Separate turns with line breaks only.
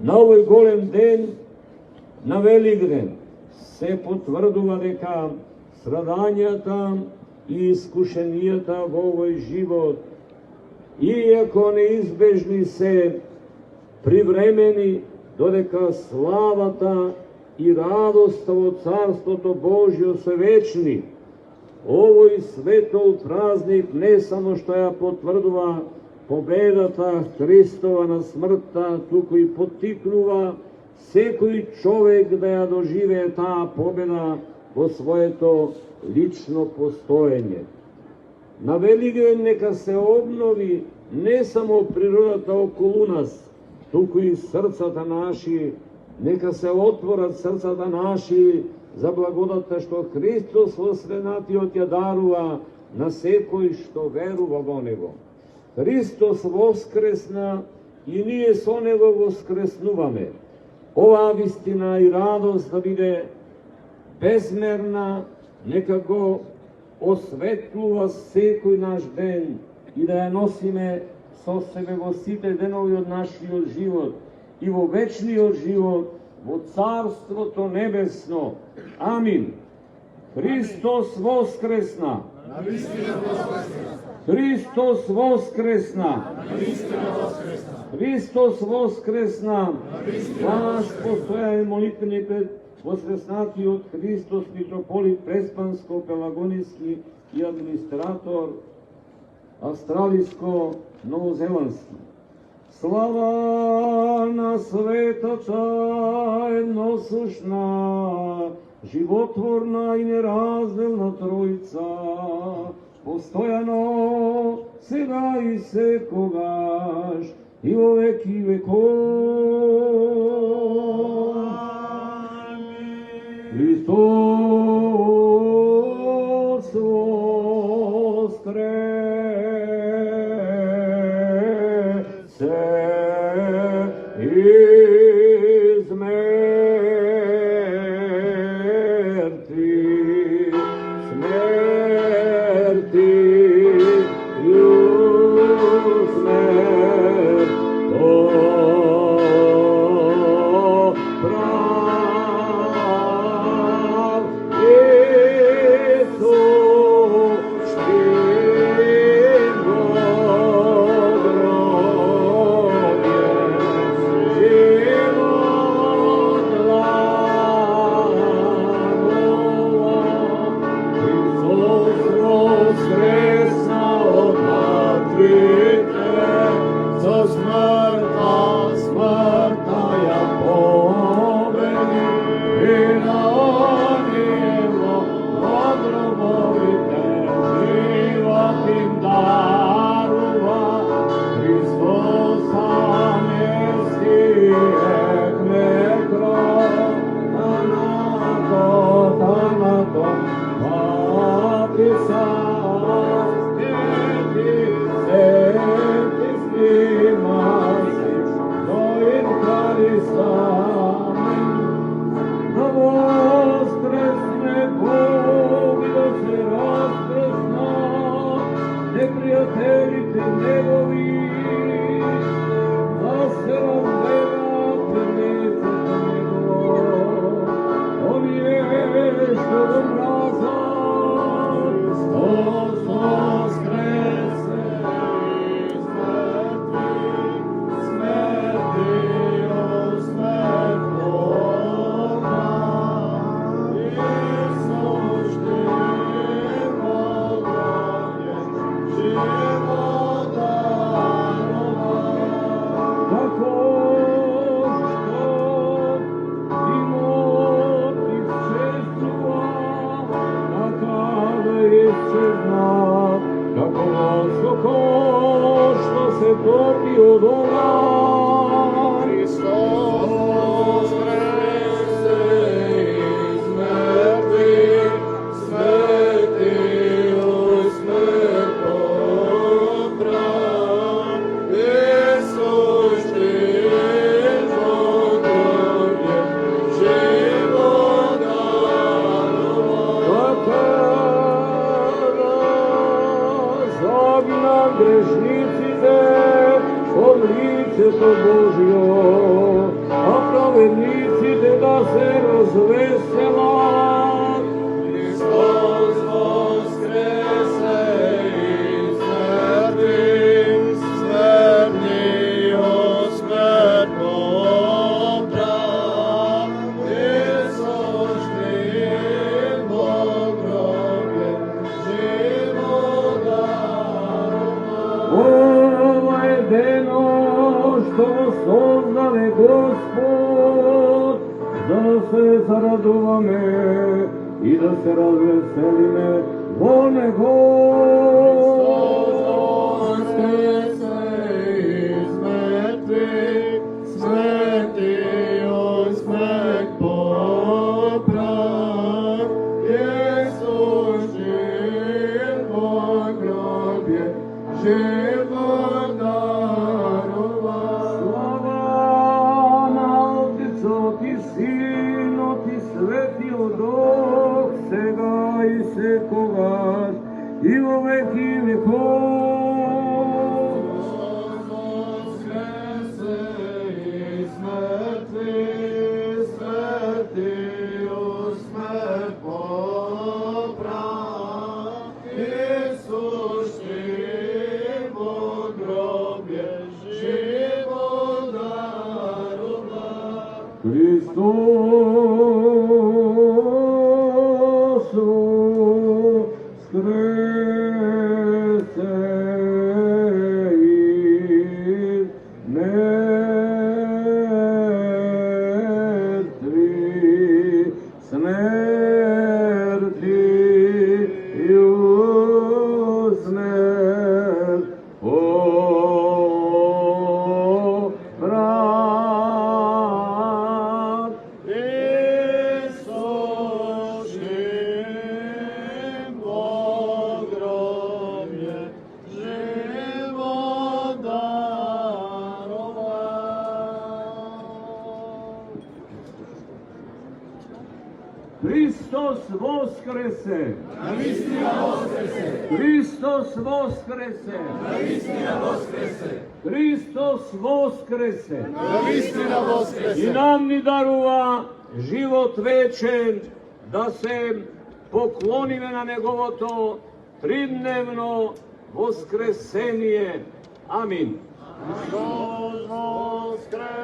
На овој голем ден, на Великден, се потврдува дека страдањата и искушенијата во овој живот, иако неизбежни се, привремени, додека славата и радоста во Царството Божјо се вечни. Овој светол празник не само што ја потврдува победата Христова на смртта, туку и поттикнува секој човек да ја доживее таа победа во своето лично постоење. На Великден нека се обнови не само природата околу нас, туку и срцата наши, нека се отворат срцата наши за благодата што Христос во среднатиот ја дарува на секој што верува во Него. Христос воскресна и ние со Него воскреснуваме. Оваа вистина и радост да биде безмерна, нека го осветлува секој наш ден и да ја носиме со себе во сите денови од нашиот живот и во вечниот живот, во Царството Небесно. Амин. Христос воскресна! Христос воскресна! Христос воскресна! Ваш постојаен молитвени пред воскреснатиот Христос митрополит Преспанско-Пелагониски и администратор Австралиско-Новозеландски. Слава на светата едносушна, животворна и неразделна Тројца, постојано, сега и секогаш, и во веки веков. Христос воскресе из мертвих, смертью смертью прав Иисус Его непријателите негови, да се разберат лицето негово. Овие што го мразат, Христос воскресе из мертвих, смертиот смртју даде Господ, да се зарадуваме и да се развеселиме во Него. И во веки веков. Воскресе из мртвих, светиот смрт поправ. Исус жив во гробје, живот дарува. Христос воскресе из мертвих, смертью смерть поправ. Исус жив во гробје, живот дарува. Христос воскресе!
Навистина воскресе!
Христос воскресе!
Навистина воскресе!
Христос воскресе!
Навистина воскресе!
И нам ни дарува живот вечен, да се поклониме на Неговото тридневно воскресение. Амин.
Христос воскресе!